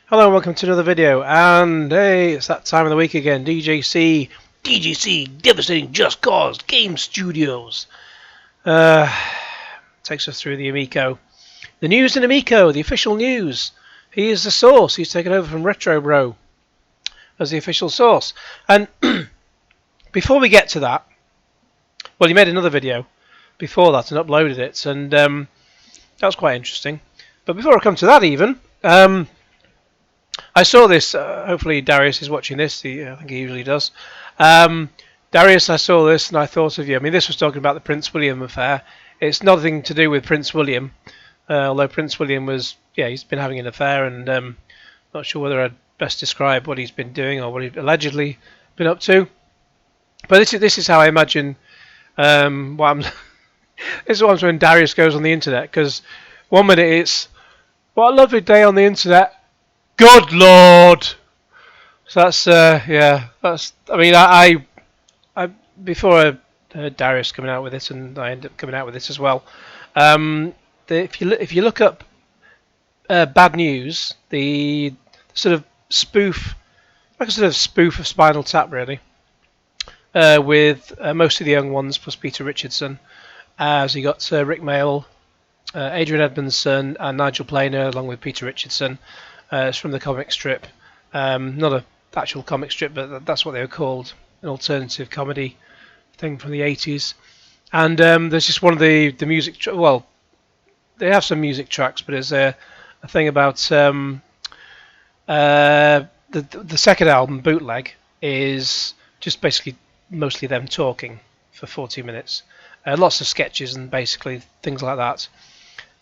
Hello and welcome to another video, and hey, it's that time of the week again. DJC Devastating Just Cause Game Studios takes us through the Amico. The news in Amico, the official news. He is the source. He's taken over from Retro Bro as the official source. And before we get to that, well, he made another video before that and uploaded it, and that was quite interesting. But before I come to that even, I saw this, hopefully Darius is watching this, I think he usually does. Darius, I saw this and I thought of you. I mean, this was talking about the Prince William affair. It's nothing to do with Prince William, although Prince William was, he's been having an affair, and not sure whether I'd best describe what he's been doing or what he's allegedly been up to. But this is how I imagine this is what I'm saying when Darius goes on the internet, because one minute it's, what a lovely day on the internet. Good Lord! So that's that's. I mean, I before I heard Darius coming out with it, and I ended up coming out with this as well. If you look up bad news, the sort of spoof, like a sort of spoof of Spinal Tap, really, with most of the young ones plus Peter Richardson, as you got Rick Mayall, Adrian Edmondson, and Nigel Planer, along with Peter Richardson. It's from the comic strip, not an actual comic strip, but that's what they were called, an alternative comedy thing from the 80s. And there's just one of the music, well, they have some music tracks, but there's a thing about the second album, Bootleg, is just basically mostly them talking for 40 minutes. Lots of sketches and basically things like that.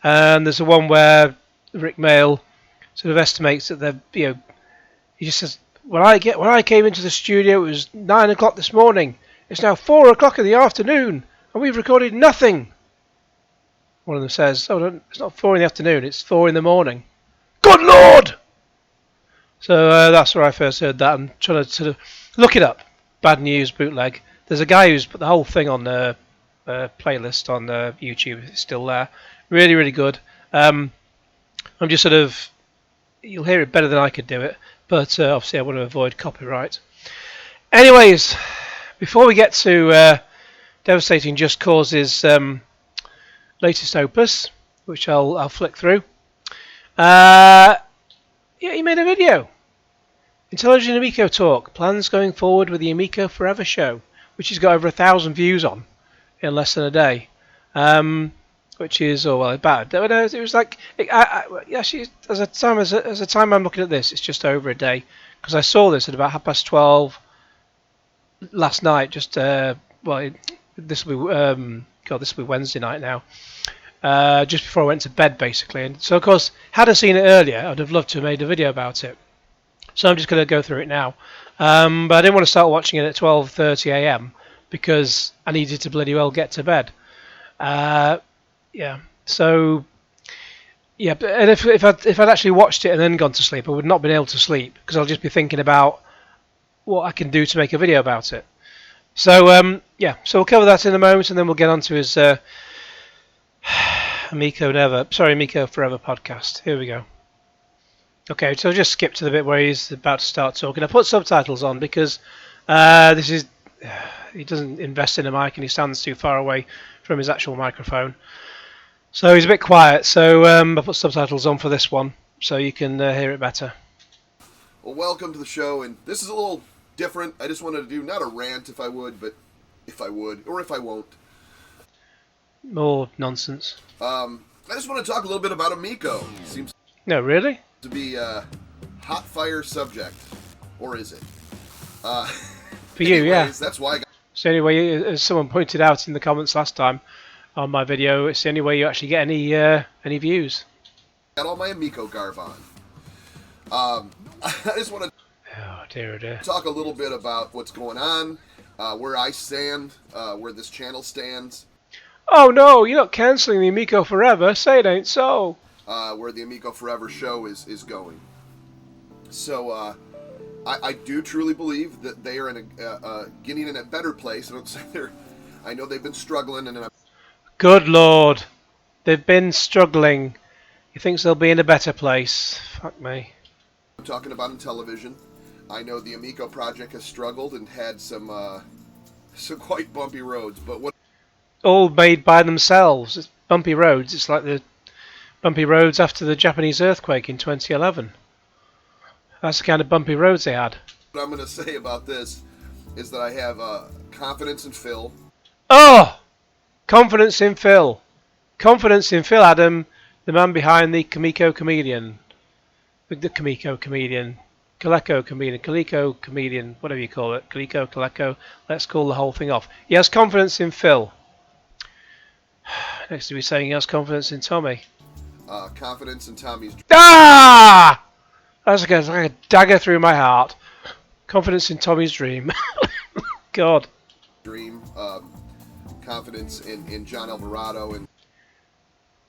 And there's the one where Rick Mayall sort of estimates that he just says, when I came into the studio, it was 9 o'clock this morning. It's now 4 o'clock in the afternoon, and we've recorded nothing. One of them says, oh, no, it's not 4 in the afternoon, it's 4 in the morning. Good Lord! So that's where I first heard that. I'm trying to sort of look it up. Bad News Bootleg. There's a guy who's put the whole thing on the playlist on YouTube. It's still there. Really, really good. I'm just sort of, you'll hear it better than I could do it, but obviously I want to avoid copyright. Anyways, before we get to Devastating Just Cause's latest opus, which I'll flick through, he made a video. Intellivision Amico Talk, plans going forward with the Amico Forever show, which he's got over 1,000 views on in less than a day. Which is, bad. It was like, actually, as a time I'm looking at this, it's just over a day, because I saw this at about 12:30 last night. Just this will be Wednesday night now. Just before I went to bed, basically. And so, of course, had I seen it earlier, I'd have loved to have made a video about it. So I'm just going to go through it now. But I didn't want to start watching it at 12:30 a.m. because I needed to bloody well get to bed. So and if I'd actually watched it and then gone to sleep, I would not have been able to sleep, because I'll just be thinking about what I can do to make a video about it. So so we'll cover that in a moment, and then we'll get on to his Amico Forever podcast. Here we go. Okay, so I'll just skip to the bit where he's about to start talking. I put subtitles on because he doesn't invest in a mic and he stands too far away from his actual microphone. So he's a bit quiet, so I put subtitles on for this one, so you can hear it better. Well, welcome to the show, and this is a little different. I just wanted to do, not a rant if I would, but if I would, or if I won't. More nonsense. I just want to talk a little bit about Amico. Seems no, really? To be a hot fire subject, or is it? For you, yeah. That's why I got... So anyway, as someone pointed out in the comments last time on my video, it's the only way you actually get any views. Got all my Amico garb on. I just want to talk a little bit about what's going on, where I stand, where this channel stands. Oh no, you're not cancelling the Amico Forever. Say it ain't so. Where the Amico Forever show is going. So I do truly believe that they are getting in a better place. I don't say I know they've been struggling, and Good Lord, they've been struggling. He thinks they'll be in a better place. Fuck me. I'm talking about Intellivision. I know the Amico project has struggled and had some quite bumpy roads, but what? All made by themselves. It's bumpy roads. It's like the bumpy roads after the Japanese earthquake in 2011. That's the kind of bumpy roads they had. What I'm going to say about this is that I have confidence in Phil. Oh! Confidence in Phil. Confidence in Phil Adam, the man behind the Kamiko comedian. The Kamiko comedian. Coleco comedian. Coleco comedian. Whatever you call it. Coleco. Let's call the whole thing off. He has confidence in Phil. Next to be saying he has confidence in Tommy. Confidence in Tommy's. Ah! That's like a dagger through my heart. Confidence in Tommy's dream. God. Dream. Confidence in John Alvarado and.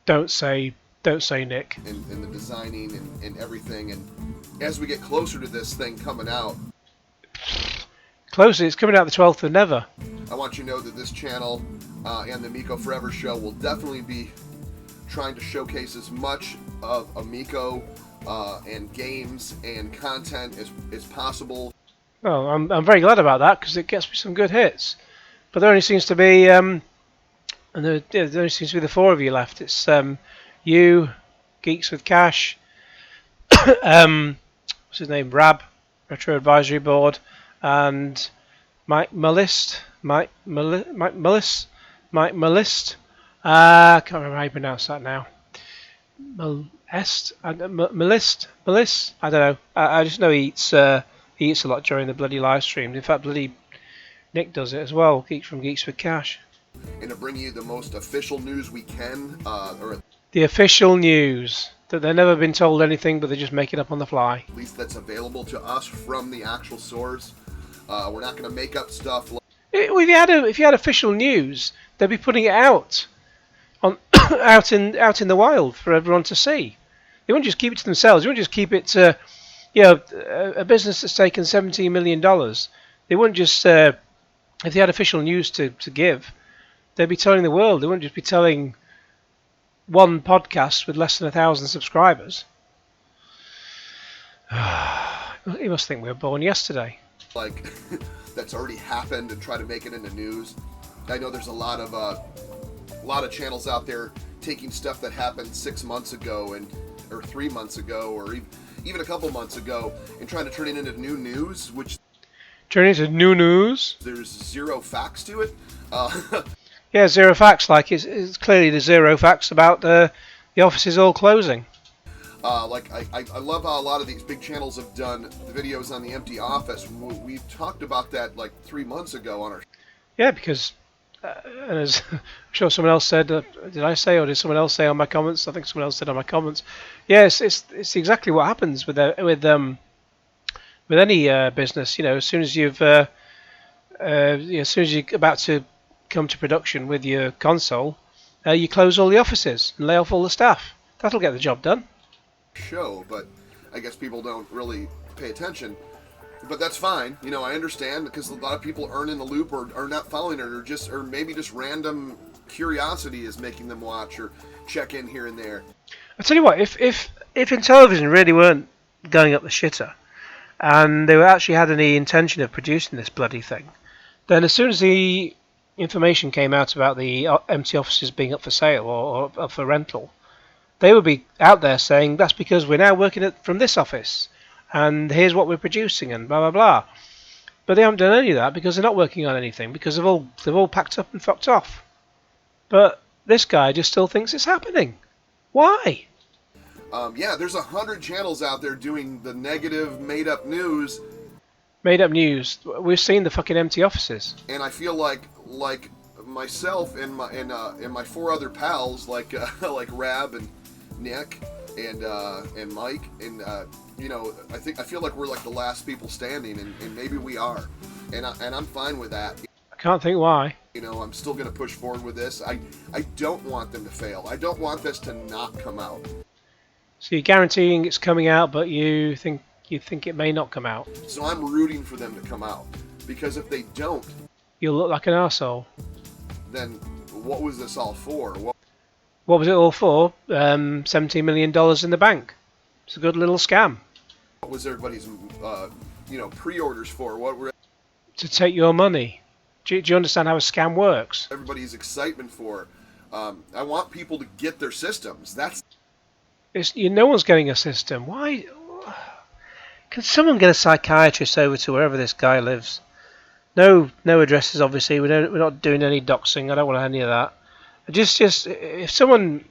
Don't say Nick. In the designing and everything, and as we get closer to this thing coming out. Closer, it's coming out the 12th of Never. I want you to know that this channel and the Amico Forever show will definitely be trying to showcase as much of Amico and games and content as possible. Well, I'm very glad about that because it gets me some good hits. But there only seems to be there only seems to be the four of you left. It's you, Geeks with Cash, what's his name, Rab, Retro Advisory Board, and Mike Mullist. I can't remember how you pronounce that now. Mullist. I don't know. I just know he eats a lot during the bloody live streams. In fact, bloody Nick does it as well. Geeks with Cash. And to bring you the most official news we can, the official news that they've never been told anything, but they just make it up on the fly. At least that's available to us from the actual source. We're not going to make up stuff. If you had official news, they'd be putting it out out in the wild for everyone to see. They wouldn't just keep it to themselves. They wouldn't just keep it to, a business that's taken $17 million. They wouldn't just, if they had official news to give, they'd be telling the world. They wouldn't just be telling one podcast with less than 1,000 subscribers. You must think we were born yesterday. Like that's already happened and try to make it into news. I know there's a lot of channels out there taking stuff that happened 6 months ago or 3 months ago or even a couple months ago and trying to turn it into new news, which there's zero facts to it. Yeah, zero facts. Like it's clearly the zero facts about the offices all closing. I love how a lot of these big channels have done the videos on the empty office. We've talked about that like 3 months ago on our. Yeah, because as I'm sure someone else said, did I say or did someone else say on my comments? I think someone else said on my comments. Yes, it's exactly what happens with any business. As soon as as soon as you're about to come to production with your console, you close all the offices and lay off all the staff. That'll get the job done. Show, but I guess people don't really pay attention. But that's fine. I understand because a lot of people aren't in the loop or are not following it or maybe just random curiosity is making them watch or check in here and there. I tell you what, if Intellivision really weren't going up the shitter and they actually had any intention of producing this bloody thing, then as soon as the information came out about the empty offices being up for sale or up for rental, they would be out there saying that's because we're now working from this office and here's what we're producing and blah blah blah. But they haven't done any of that because they're not working on anything because they've all packed up and fucked off. But this guy just still thinks it's happening. Why? Yeah, there's 100 channels out there doing the negative made up news. Made up news. We've seen the fucking empty offices. And I feel like myself and my four other pals like Rab and Nick and Mike and I feel like we're like the last people standing and maybe we are and I'm fine with that. I can't think why. I'm still going to push forward with this. I don't want them to fail. I don't want this to not come out. So you're guaranteeing it's coming out, but you think it may not come out. So I'm rooting for them to come out because if they don't, you'll look like an arsehole. Then what was this all for? What was it all for? $17 million in the bank. It's a good little scam. What was everybody's, pre-orders for? What were To take your money. Do you understand how a scam works? everybody's excitement for? I want people to get their systems. No one's getting a system. Why? Can someone get a psychiatrist over to wherever this guy lives? No addresses, obviously. We're not doing any doxing. I don't want any of that. Just if someone's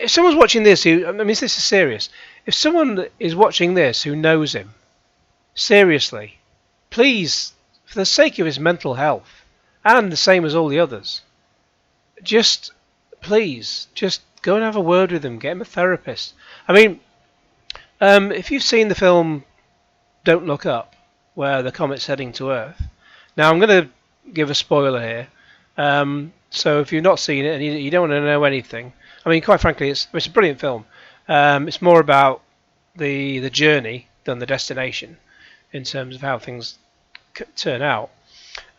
watching this, this is serious. If someone is watching this who knows him, seriously, please, for the sake of his mental health, and the same as all the others, please go and have a word with him. Get him a therapist. If you've seen the film Don't Look Up, where the comet's heading to Earth, now I'm going to give a spoiler here. So if you've not seen it and you don't want to know anything, quite frankly, it's a brilliant film. It's more about the journey than the destination in terms of how things turn out.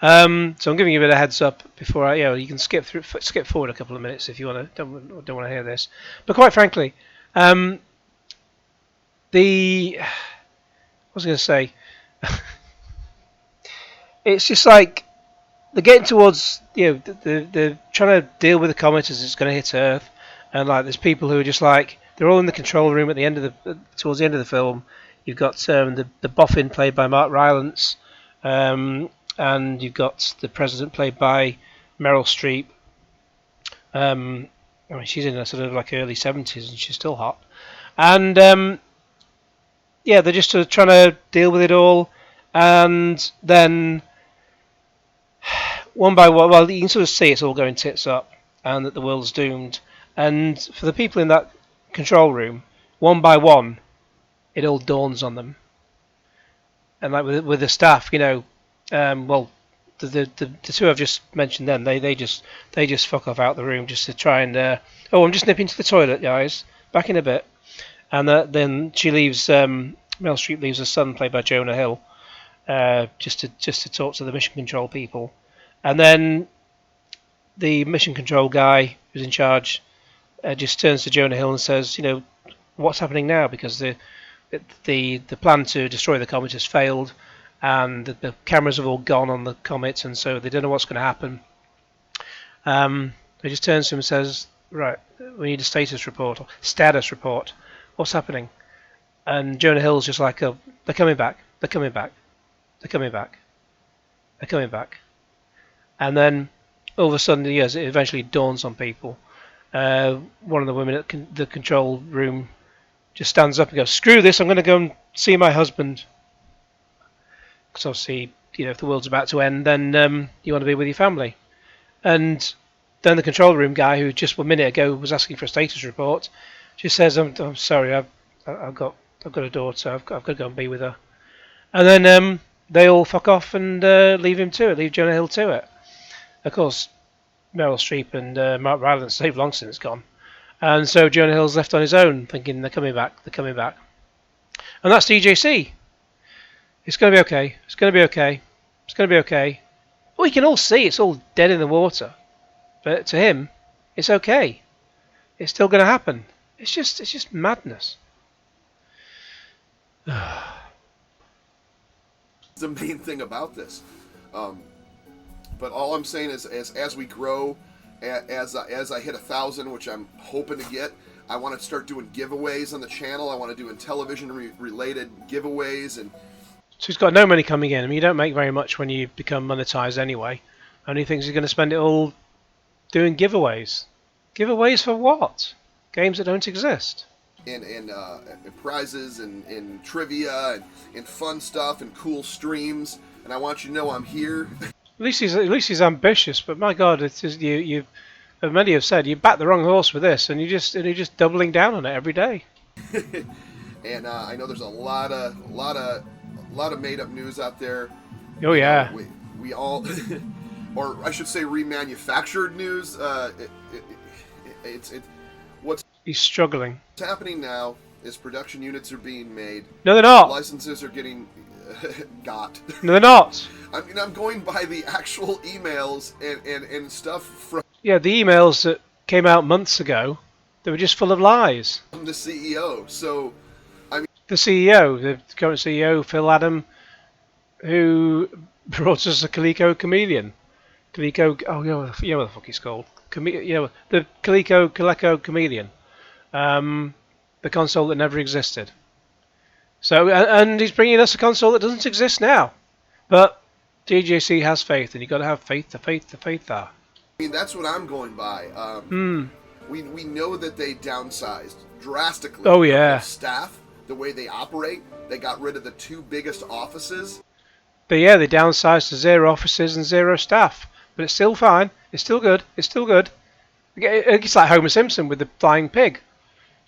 So I'm giving you a bit of heads up before you can skip forward a couple of minutes if you don't want to hear this. But quite frankly, what was I going to say? It's just like they're getting towards, they're trying to deal with the comet as it's going to hit Earth, and like there's people who are just like they're all in the control room at the end of towards the end of the film. You've got the boffin played by Mark Rylance, and you've got the president played by Meryl Streep. She's in her sort of like early 70s and she's still hot, and they're just sort of trying to deal with it all, and then one by one, well, you can sort of see it's all going tits up and that the world's doomed. And for the people in that control room, one by one, it all dawns on them. And like with the staff, the two I've just mentioned, then they just fuck off out the room just to try and I'm just nipping to the toilet, guys. Back in a bit. And then she leaves. Meryl Streep leaves her son, played by Jonah Hill, just to talk to the mission control people. And then the mission control guy who's in charge just turns to Jonah Hill and says, what's happening now? Because the plan to destroy the comet has failed, and the cameras have all gone on the comet, and so they don't know what's going to happen. He just turns to him and says, right, we need a status report. What's happening? And Jonah Hill's just like, they're coming back. And then all of a sudden, it eventually dawns on people. One of the women at the control room just stands up and goes, screw this, I'm going to go and see my husband. Because obviously, if the world's about to end, then you want to be with your family. And then the control room guy, who just 1 minute ago was asking for a status report, just says, I'm sorry, I've got a daughter, I've got to go and be with her. And then they all fuck off and leave Jonah Hill to it. Of course, Meryl Streep and Mark Rylance, they've long since gone. And so Jonah Hill's left on his own, thinking they're coming back. And that's DJC. It's going to be okay. We can all see it's all dead in the water. But to him, it's okay. It's still going to happen. It's just madness. The main thing about this. But all I'm saying is, as we grow, as I hit 1,000, which I'm hoping to get, I want to start doing giveaways on the channel. I want to do Intellivision related giveaways, and so he's got no money coming in. You don't make very much when you become monetized anyway. Only things he's going to spend it all doing giveaways. Giveaways for what? Games that don't exist. And prizes and trivia and fun stuff and cool streams. And I want you to know I'm here. At least he's ambitious, but my God, it's just, you as many have said, you backed the wrong horse with this, and you're just doubling down on it every day. And I know there's a lot of made up news out there. Oh yeah. We all, or I should say, remanufactured news. He's struggling. What's happening now is production units are being made. No, they're not. Licenses are getting got. No, they're not. I'm going by the actual emails and stuff from the emails that came out months ago, they were just full of lies. the CEO. So, The CEO, the current CEO, Phil Adam, who brought us the Coleco Chameleon. Coleco, oh yeah, what the fuck he's called? The Coleco Chameleon. The console that never existed. So, and he's bringing us a console that doesn't exist now. But DJC has faith, and you've got to have faith. The faith there. I mean, that's what I'm going by. We know that they downsized drastically. Oh yeah. Their staff, the way they operate, they got rid of the 2 biggest offices. They downsized to 0 offices and 0 staff, but it's still fine. It's still good. It's still good. It's like Homer Simpson with the flying pig.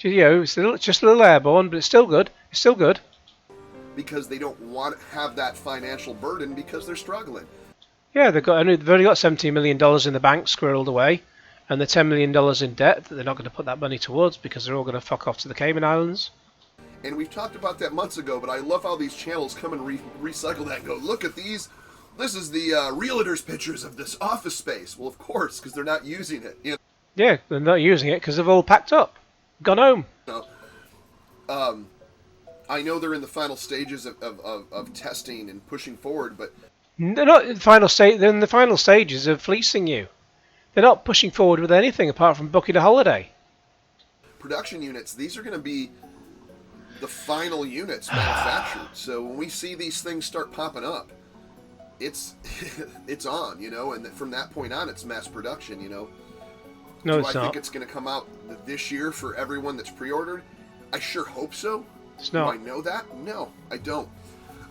It's just a little airborne, but it's still good. It's still good. Because they don't want to have that financial burden because they're struggling. Yeah, they've only got $17 million in the bank squirreled away, and the $10 million in debt that they're not going to put that money towards because they're all going to fuck off to the Cayman Islands. And we've talked about that months ago, but I love how these channels come and recycle that and go, look at these. This is the realtor's pictures of this office space. Well, of course, because they're not using it. You know? Yeah, they're not using it because they've all packed up, gone home. I know they're in the final stages of testing and pushing forward, but they're not in the final state. They're in the final stages of fleecing you. They're not pushing forward with anything apart from booking a holiday. Production units, these are going to be the final units manufactured. So when we see these things start popping up, it's it's on, you know, and from that point on, it's mass production, you know. No, Do it's I not. think it's going to come out this year for everyone that's pre-ordered? I sure hope so. It's not. Do I know that? No, I don't.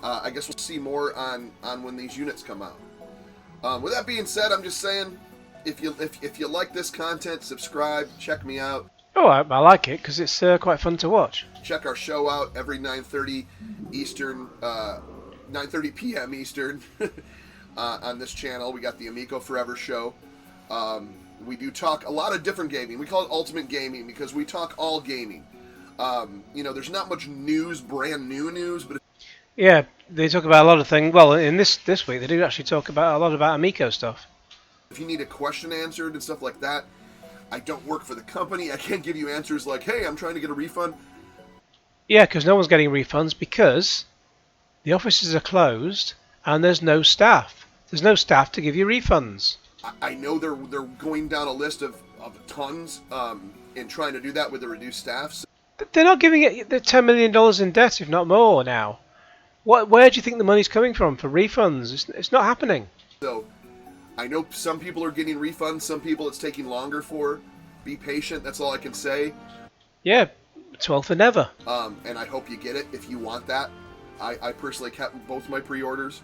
I guess we'll see more on when these units come out. With that being said, I'm just saying, if you like this content, subscribe, check me out. Oh, I like it because it's quite fun to watch. Check our show out every 9:30 Eastern, 9:30 p.m. Eastern on this channel. We got the Amico Forever show. We do talk a lot of different gaming. We call it Ultimate Gaming because we talk all gaming. You know, there's not much news, brand new news, but yeah, they talk about a lot of things. Well, in this week, they do actually talk about a lot about Amico stuff. if you need a question answered and stuff like that, I don't work for the company. I can't give you answers like, hey, I'm trying to get a refund. Yeah, because no one's getting refunds because the offices are closed and there's no staff. There's no staff to give you refunds. I know they're going down a list of tons and trying to do that with the reduced staff. So They're not giving it the $10 million in debt, if not more now. Where do you think the money's coming from for refunds? It's not happening. So I know some people are getting refunds. Some people it's taking longer for. Be patient. That's all I can say. Yeah, 12th and never. And I hope you get it if you want that. I personally kept both my pre-orders.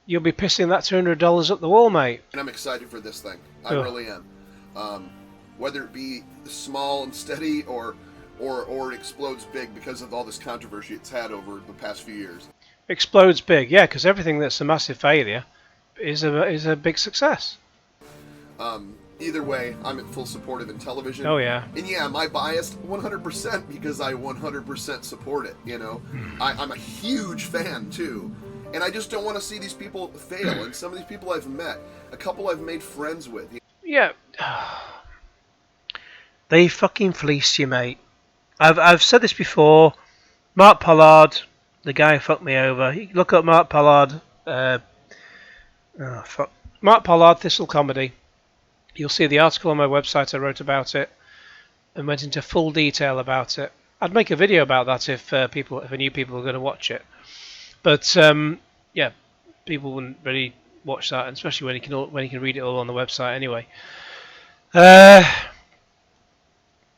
You'll be pissing that $200 up the wall, mate. And I'm excited for this thing. I really am. Whether it be small and steady or it explodes big because of all this controversy it's had over the past few years. Explodes big, yeah, because everything that's a massive failure is a big success. Either way, I'm in full support of Intellivision. Oh yeah. And yeah, am I biased? 100% because I 100% support it. You know, I'm a huge fan too. And I just don't want to see these people fail. And some of these people I've met, a couple I've made friends with. Yeah. They fucking fleeced you, mate. I've said this before. Mark Pollard, the guy who fucked me over. Look up Mark Pollard. Mark Pollard, Thistle Comedy. You'll see the article on my website. I wrote about it and went into full detail about it. I'd make a video about that if I knew people were going to watch it. But yeah, people wouldn't really watch that, and especially when you can read it all on the website anyway. I'll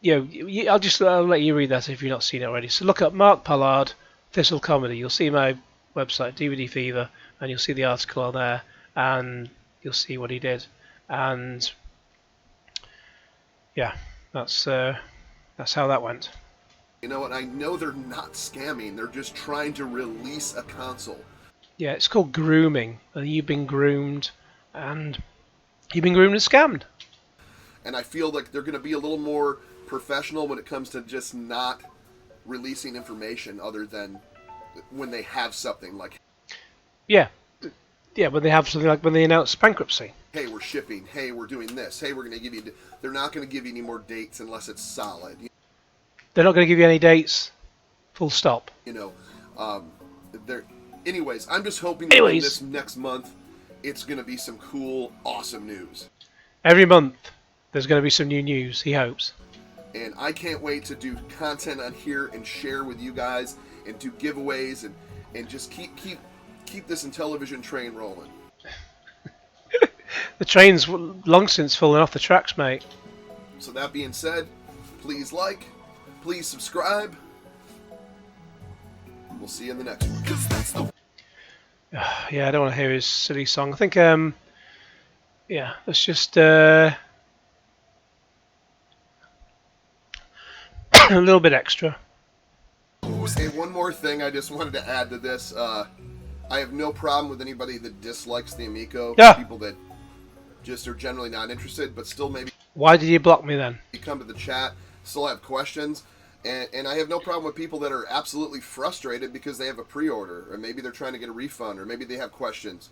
let you read that if you've not seen it already. So look up Mark Pollard, Thistle Comedy. You'll see my website, DVD Fever, and you'll see the article on there, and you'll see what he did. And yeah, that's how that went. You know, and I know they're not scamming. They're just trying to release a console. Yeah, it's called grooming. And you've been groomed and scammed. And I feel like they're going to be a little more professional when it comes to just not releasing information other than when they have something like... Yeah, when they have something like when they announce bankruptcy. Hey, we're shipping. Hey, we're doing this. Hey, we're going to give you... They're not going to give you any more dates unless it's solid. They're not going to give you any dates Full stop. You know, there. Anyways, I'm just hoping that in this next month, it's going to be some cool, awesome news. Every month, there's going to be some new news, he hopes. And I can't wait to do content on here and share with you guys and do giveaways and just keep this Intellivision train rolling. The train's long since fallen off the tracks, mate. So that being said, please like, please subscribe. We'll see you in the next one. Yeah, I don't want to hear his silly song. I think, yeah, let's just a little bit extra. Hey, one more thing I just wanted to add to this. I have no problem with anybody that dislikes the Amico. Yeah. People that just are generally not interested, but still maybe. Why did you block me then? You come to the chat, still have questions, and I have no problem with people that are absolutely frustrated because they have a pre-order, or maybe they're trying to get a refund, or maybe they have questions.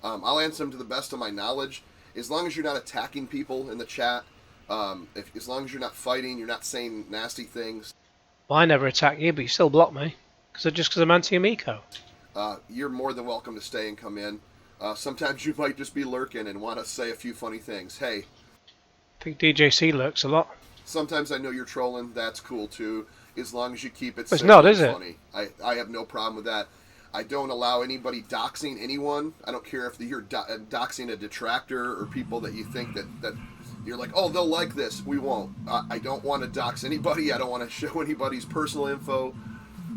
I'll answer them to the best of my knowledge, as long as you're not attacking people in the chat. As long as you're not fighting, you're not saying nasty things. Well, I never attack you, but you still block me because I'm anti-Amico. You're more than welcome to stay and come in. Sometimes you might just be lurking and want to say a few funny things. Hey, I think DJC lurks a lot. Sometimes I know you're trolling. That's cool too, as long as you keep it. It's not, is it? Funny. I have no problem with that. I don't allow anybody doxing anyone. I don't care if you're doxing a detractor or people that you think that you're like, oh, they'll like this. We won't. I don't want to dox anybody. I don't want to show anybody's personal info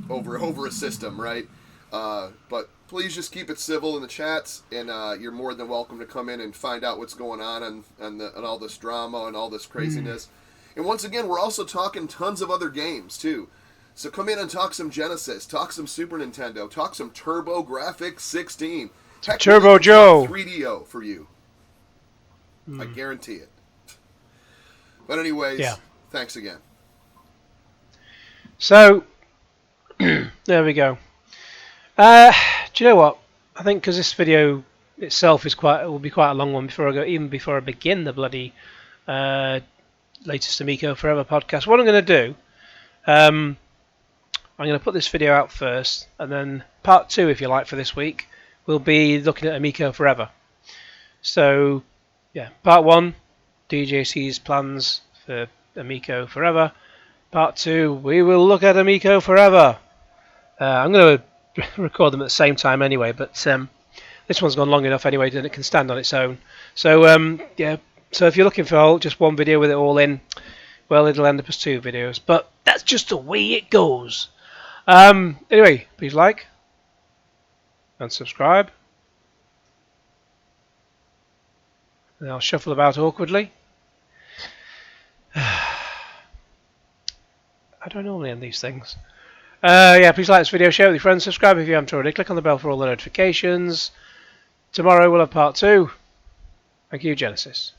over a system, right? But please just keep it civil in the chats, and you're more than welcome to come in and find out what's going on and all this drama and all this craziness. And once again, we're also talking tons of other games too. So come in and talk some Genesis, talk some Super Nintendo, talk some TurboGrafx 16. Heck, Turbo Joe 3DO for you. I guarantee it. But anyways, yeah. Thanks again. So there we go. Do you know what? I think because this video itself will be quite a long one even before I begin the bloody latest Amico Forever podcast. What I'm going to do, I'm going to put this video out first, and then part 2, if you like, for this week, we'll be looking at Amico Forever. So, yeah, part 1, DJC's plans for Amico Forever. Part 2, we will look at Amico Forever. I'm going to record them at the same time anyway, but this one's gone long enough anyway that it can stand on its own. So, yeah. So if you're looking for just one video with it all in, well, it'll end up as 2 videos. But that's just the way it goes. Anyway, please like and subscribe. And I'll shuffle about awkwardly. I don't normally end these things. Yeah, please like this video, share it with your friends, subscribe if you haven't already, click on the bell for all the notifications. Tomorrow we'll have part 2. Thank you, Genesis.